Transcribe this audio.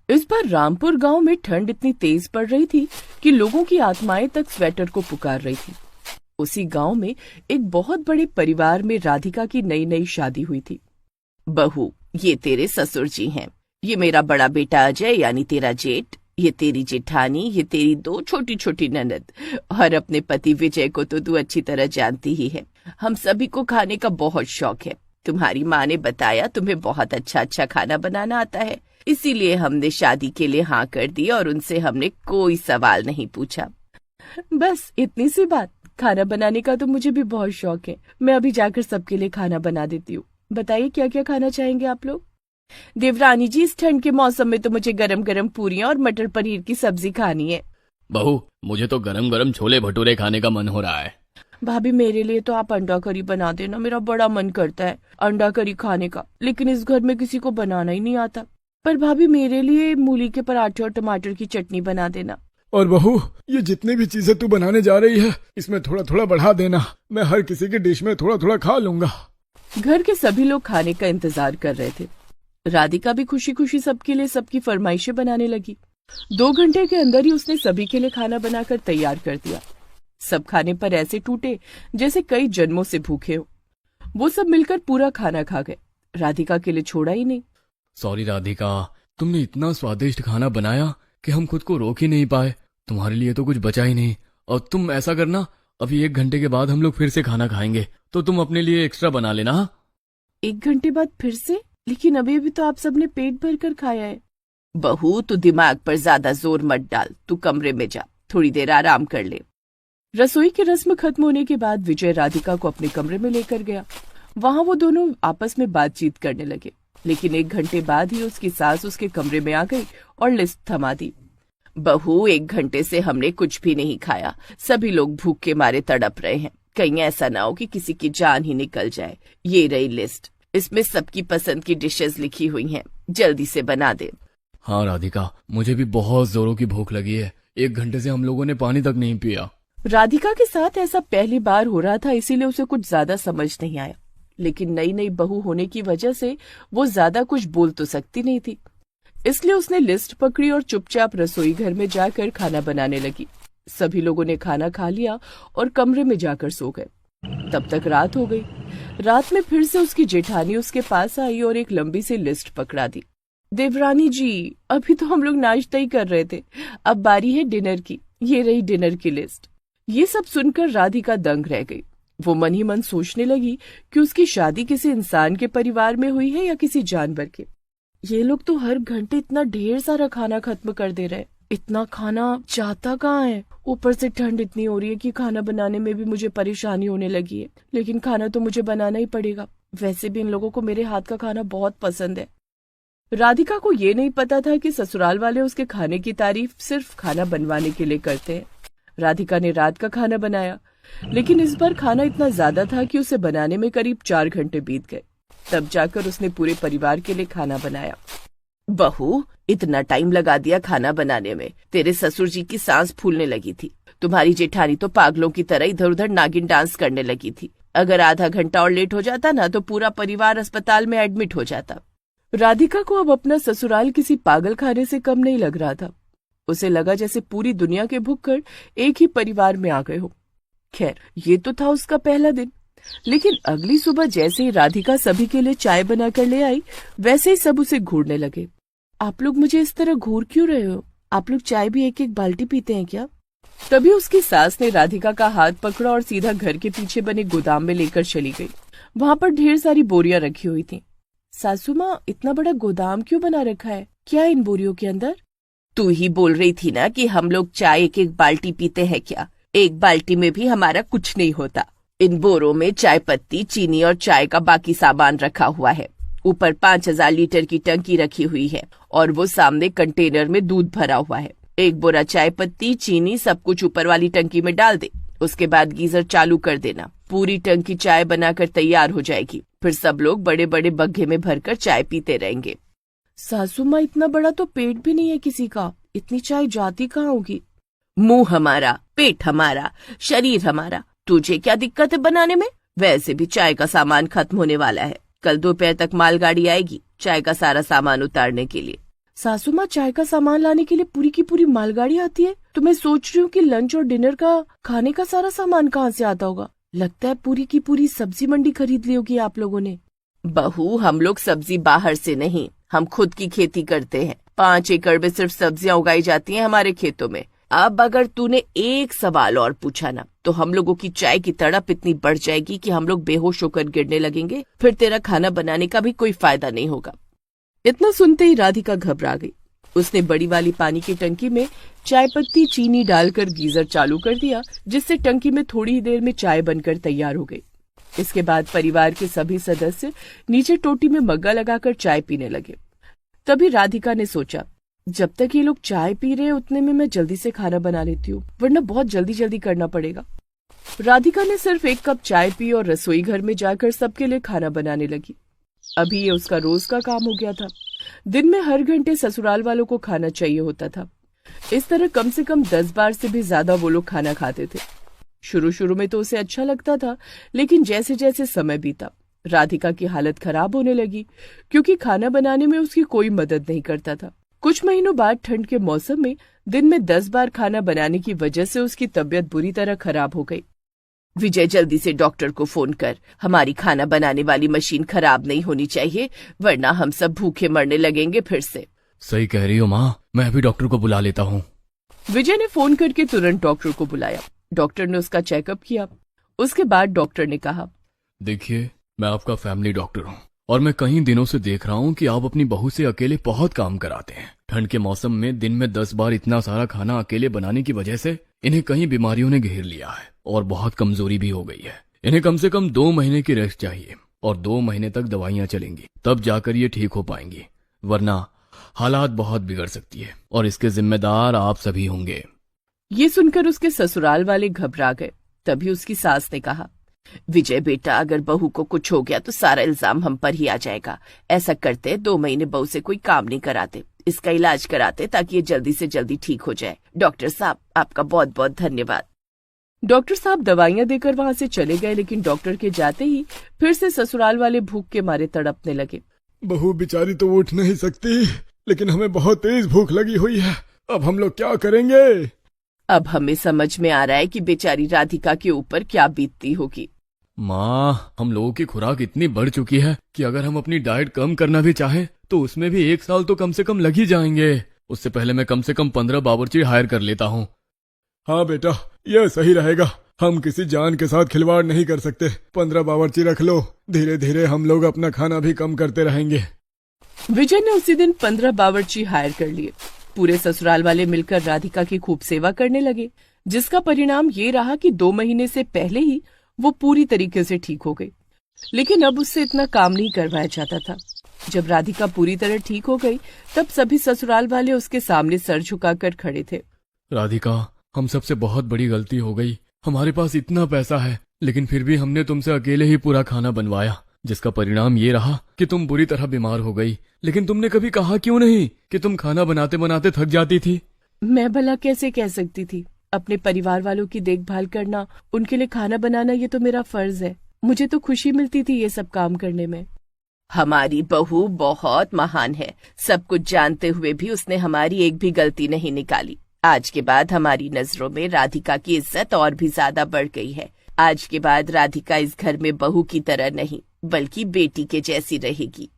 इस बार रामपुर गांव में ठंड इतनी तेज पड़ रही थी कि लोगों की आत्माएं तक स्वेटर को पुकार रही थी। उसी गांव में एक बहुत बड़े परिवार में राधिका की नई नई शादी हुई थी। बहू, ये तेरे ससुर जी हैं। ये मेरा बड़ा बेटा अजय यानी तेरा जेठ, ये तेरी जेठानी, ये तेरी 2 छोटी छोटी ननद, और अपने पति विजय को तो तू अच्छी तरह जानती ही है। हम सभी को खाने का बहुत शौक है। तुम्हारी माँ ने बताया तुम्हें बहुत अच्छा अच्छा खाना बनाना आता है, इसीलिए हमने शादी के लिए हाँ कर दी और उनसे हमने कोई सवाल नहीं पूछा। बस इतनी सी बात। खाना बनाने का तो मुझे भी बहुत शौक है। मैं अभी जाकर सबके लिए खाना बना देती हूँ। बताइए क्या क्या खाना चाहेंगे आप लोग? देवरानी जी, इस ठंड के मौसम में तो मुझे गरम गरम पूरियां और मटर पनीर की सब्जी खानी है। बहू, मुझे तो गरम गरम छोले भटूरे खाने का मन हो रहा है। भाभी, मेरे लिए तो आप अंडा करी बना देना। मेरा बड़ा मन करता है अंडा करी खाने का, लेकिन इस घर में किसी को बनाना ही नहीं आता। पर भाभी, मेरे लिए मूली के पराठे और टमाटर की चटनी बना देना। और बहू, ये जितनी भी चीजें तू बनाने जा रही है, इसमें थोड़ा थोड़ा बढ़ा देना। मैं हर किसी की डिश में थोड़ा थोड़ा खा लूंगा। घर के सभी लोग खाने का इंतजार कर रहे थे। राधिका भी खुशी खुशी सबके लिए सबकी फरमाइशें बनाने लगी। 2 घंटे के अंदर ही उसने सभी के लिए खाना बनाकर तैयार कर दिया। सब खाने पर ऐसे टूटे जैसे कई जन्मों से भूखे हो। वो सब मिलकर पूरा खाना खा गए, राधिका के लिए छोड़ा ही नहीं। सॉरी राधिका, तुमने इतना स्वादिष्ट खाना बनाया कि हम खुद को रोक ही नहीं पाए। तुम्हारे लिए तो कुछ बचा ही नहीं। और तुम ऐसा करना, अभी 1 घंटे के बाद हम लोग फिर से खाना खाएंगे, तो तुम अपने लिए एक्स्ट्रा बना लेना। 1 घंटे बाद फिर से? लेकिन अभी तो आप सबने पेट भर कर खाया है। बहू, तू दिमाग पर ज्यादा जोर मत डाल। तू कमरे में जा, थोड़ी देर आराम कर ले। रसोई की रस्म खत्म होने के बाद विजय राधिका को अपने कमरे में लेकर गया। वहां वो दोनों आपस में बातचीत करने लगे। लेकिन 1 घंटे बाद ही उसकी सास उसके कमरे में आ गई और लिस्ट थमा दी। बहू, 1 घंटे से हमने कुछ भी नहीं खाया। सभी लोग भूख के मारे तड़प रहे हैं। कहीं ऐसा ना हो कि किसी की जान ही निकल जाए। ये रही लिस्ट, इसमें सबकी पसंद की डिशेस लिखी हुई हैं। जल्दी से बना दे। हाँ राधिका, मुझे भी बहुत जोरों की भूख लगी है। 1 घंटे से हम लोगों ने पानी तक नहीं पिया। राधिका के साथ ऐसा पहली बार हो रहा था, इसीलिए उसे कुछ ज्यादा समझ नहीं आया। लेकिन नई नई बहू होने की वजह से वो ज्यादा कुछ बोल तो सकती नहीं थी, इसलिए उसने लिस्ट पकड़ी और चुपचाप रसोई घर में जाकर खाना बनाने लगी। सभी लोगों ने खाना खा लिया और कमरे में जाकर सो गए। तब तक रात हो गई। रात में फिर से उसकी जेठानी उसके पास आई और एक लंबी सी लिस्ट पकड़ा दी। देवरानी जी, अभी तो हम लोग नाश्ता ही कर रहे थे, अब बारी है डिनर की। ये रही डिनर की लिस्ट। ये सब सुनकर राधिका दंग रह गई। वो मन ही मन सोचने लगी कि उसकी शादी किसी इंसान के परिवार में हुई है या किसी जानवर के। ये लोग तो हर घंटे इतना ढेर सारा खाना खत्म कर दे रहे हैं। इतना खाना जाता कहाँ है? ऊपर से ठंड इतनी हो रही है कि खाना बनाने में भी मुझे परेशानी होने लगी है। लेकिन खाना तो मुझे बनाना ही पड़ेगा। वैसे भी इन लोगों को मेरे हाथ का खाना बहुत पसंद है। राधिका को ये नहीं पता था कि ससुराल वाले उसके खाने की तारीफ सिर्फ खाना बनवाने के लिए करते हैं। राधिका ने रात का खाना बनाया, लेकिन इस बार खाना इतना ज्यादा था कि उसे बनाने में करीब 4 घंटे बीत गए। तब जाकर उसने पूरे परिवार के लिए खाना बनाया। बहू, इतना टाइम लगा दिया खाना बनाने में। तेरे ससुर जी की सांस फूलने लगी थी। तुम्हारी जेठानी तो पागलों की तरह इधर उधर नागिन डांस करने लगी थी। अगर आधा घंटा और लेट हो जाता ना तो पूरा परिवार अस्पताल में एडमिट हो जाता। राधिका को अब अपना ससुराल किसी पागल खाने से कम नहीं लग रहा था। उसे लगा जैसे पूरी दुनिया के भुक्कड़ एक ही परिवार में आ गए हो। खैर, ये तो था उसका पहला दिन। लेकिन अगली सुबह जैसे ही राधिका सभी के लिए चाय बनाकर ले आई, वैसे ही सब उसे घूरने लगे। आप लोग मुझे इस तरह घूर क्यों रहे हो? आप लोग चाय भी एक एक बाल्टी पीते हैं क्या? तभी उसकी सास ने राधिका का हाथ पकड़ा और सीधा घर के पीछे बने गोदाम में लेकर चली गई। वहाँ पर ढेर सारी बोरियां रखी हुई थी। सासू माँ, इतना बड़ा गोदाम क्यों बना रखा है? क्या इन बोरियों के अंदर? तू ही बोल रही थी ना कि हम लोग चाय एक एक बाल्टी पीते हैं क्या? एक बाल्टी में भी हमारा कुछ नहीं होता। इन बोरों में चाय पत्ती, चीनी और चाय का बाकी सामान रखा हुआ है। ऊपर 5000 लीटर की टंकी रखी हुई है और वो सामने कंटेनर में दूध भरा हुआ है। एक बोरा चाय पत्ती, चीनी सब कुछ ऊपर वाली टंकी में डाल दे। उसके बाद गीजर चालू कर देना। पूरी टंकी चाय बनाकर तैयार हो जाएगी। फिर सब लोग बड़े बड़े बग्घे में भरकर चाय पीते रहेंगे। सासू माँ, इतना बड़ा तो पेट भी नहीं है किसी का। इतनी चाय जाती कहाँ होगी? मुंह हमारा, पेट हमारा, शरीर हमारा। तुझे क्या दिक्कत है बनाने में? वैसे भी चाय का सामान खत्म होने वाला है। कल दोपहर तक मालगाड़ी आएगी चाय का सारा सामान उतारने के लिए। सासू माँ चाय का सामान लाने के लिए पूरी की पूरी मालगाड़ी आती है, तो मैं सोच रही हूँ कि लंच और डिनर का खाने का सारा सामान कहाँ से आता होगा। लगता है पूरी की पूरी सब्जी मंडी खरीद ली होगी आप लोगों ने। बहू, हम लोग सब्जी बाहर से नहीं, हम खुद की खेती करते हैं। 5 एकड़ में सिर्फ सब्जियां उगाई जाती हैं हमारे खेतों में। अब अगर तूने एक सवाल और पूछा ना, तो हम लोगों की चाय की तड़प इतनी बढ़ जाएगी कि हम लोग बेहोश होकर गिरने लगेंगे। फिर तेरा खाना बनाने का भी कोई फायदा नहीं होगा। इतना सुनते ही राधिका घबरा गई। उसने बड़ी वाली पानी की टंकी में चाय पत्ती चीनी डालकर गीजर चालू कर दिया, जिससे टंकी में थोड़ी ही देर में चाय बनकर तैयार हो गई। इसके बाद परिवार के सभी सदस्य नीचे टोटी में मग्गा लगाकर चाय पीने लगे। तभी राधिका ने सोचा, जब तक ये लोग चाय पी रहे हैं उतने में मैं जल्दी से खाना बना लेती हूँ, वरना बहुत जल्दी जल्दी करना पड़ेगा। राधिका ने सिर्फ 1 कप चाय पी और रसोई घर में जाकर सबके लिए खाना बनाने लगी। अभी ये उसका रोज का काम हो गया था। दिन में हर घंटे ससुराल वालों को खाना चाहिए होता था। इस तरह कम से कम 10 बार से भी ज्यादा वो लोग खाना खाते थे। शुरू शुरू में तो उसे अच्छा लगता था, लेकिन जैसे जैसे समय बीता राधिका की हालत खराब होने लगी, क्योंकि खाना बनाने में उसकी कोई मदद नहीं करता था। कुछ महीनों बाद ठंड के मौसम में दिन में 10 बार खाना बनाने की वजह से उसकी तबीयत बुरी तरह खराब हो गई। विजय, जल्दी से डॉक्टर को फोन कर। हमारी खाना बनाने वाली मशीन खराब नहीं होनी चाहिए, वरना हम सब भूखे मरने लगेंगे फिर से। सही कह रही हो माँ, मैं अभी डॉक्टर को बुला लेता हूँ। विजय ने फोन करके तुरंत डॉक्टर को बुलाया। डॉक्टर ने उसका चेकअप किया। उसके बाद डॉक्टर ने कहा, देखिए, मैं आपका फैमिली डॉक्टर हूँ और मैं कई दिनों से देख रहा हूँ कि आप अपनी बहू से अकेले बहुत काम कराते हैं। ठंड के मौसम में दिन में 10 बार इतना सारा खाना अकेले बनाने की वजह से इन्हें कई बीमारियों ने घेर लिया है और बहुत कमजोरी भी हो गई है। इन्हें कम से कम 2 महीने की रेस्ट चाहिए और 2 महीने तक दवाइयाँ चलेंगी, तब जाकर ये ठीक हो पाएंगी, वरना हालात बहुत बिगड़ सकती है और इसके जिम्मेदार आप सभी होंगे। ये सुनकर उसके ससुराल वाले घबरा गए। तभी उसकी सास ने कहा, विजय बेटा, अगर बहू को कुछ हो गया तो सारा इल्जाम हम पर ही आ जाएगा। ऐसा करते 2 महीने बहू से कोई काम नहीं कराते, इसका इलाज कराते ताकि ये जल्दी से जल्दी ठीक हो जाए। डॉक्टर साहब, आपका बहुत बहुत धन्यवाद। डॉक्टर साहब दवाइयां देकर वहां से चले गए, लेकिन डॉक्टर के जाते ही फिर से ससुराल वाले भूख के मारे तड़पने लगे। बहू बेचारी तो उठ नहीं सकती, लेकिन हमें बहुत तेज भूख लगी हुई है। अब हम लोग क्या करेंगे? अब हमें समझ में आ रहा है कि बेचारी राधिका के ऊपर क्या बीतती होगी। माँ, हम लोगों की खुराक इतनी बढ़ चुकी है कि अगर हम अपनी डाइट कम करना भी चाहें तो उसमें भी 1 साल तो कम से कम लग ही जाएंगे। उससे पहले मैं कम से कम 15 बावर्ची हायर कर लेता हूँ। हाँ बेटा, यह सही रहेगा। हम किसी जान के साथ खिलवाड़ नहीं कर सकते। 15 बावर्ची रख लो, धीरे धीरे हम लोग अपना खाना भी कम करते रहेंगे। विजय ने उसी दिन 15 बावर्ची हायर कर लिए। पूरे ससुराल वाले मिलकर राधिका की खूब सेवा करने लगे, जिसका परिणाम ये रहा कि 2 महीने से पहले ही वो पूरी तरीके से ठीक हो गई। लेकिन अब उससे इतना काम नहीं करवाया जाता था। जब राधिका पूरी तरह ठीक हो गई, तब सभी ससुराल वाले उसके सामने सर झुकाकर खड़े थे। राधिका, हम सबसे बहुत बड़ी गलती हो गई। हमारे पास इतना पैसा है, लेकिन फिर भी हमने तुमसे अकेले ही पूरा खाना बनवाया, जिसका परिणाम ये रहा कि तुम बुरी तरह बीमार हो गई। लेकिन तुमने कभी कहा क्यों नहीं कि तुम खाना बनाते बनाते थक जाती थी? मैं भला कैसे कह सकती थी? अपने परिवार वालों की देखभाल करना, उनके लिए खाना बनाना, ये तो मेरा फर्ज है। मुझे तो खुशी मिलती थी ये सब काम करने में। हमारी बहू बहुत महान है। सब कुछ जानते हुए भी उसने हमारी एक भी गलती नहीं निकाली। आज के बाद हमारी नजरों में राधिका की इज्जत और भी ज्यादा बढ़ गई है। आज के बाद राधिका इस घर में बहू की तरह नहीं, बल्कि बेटी के जैसी रहेगी।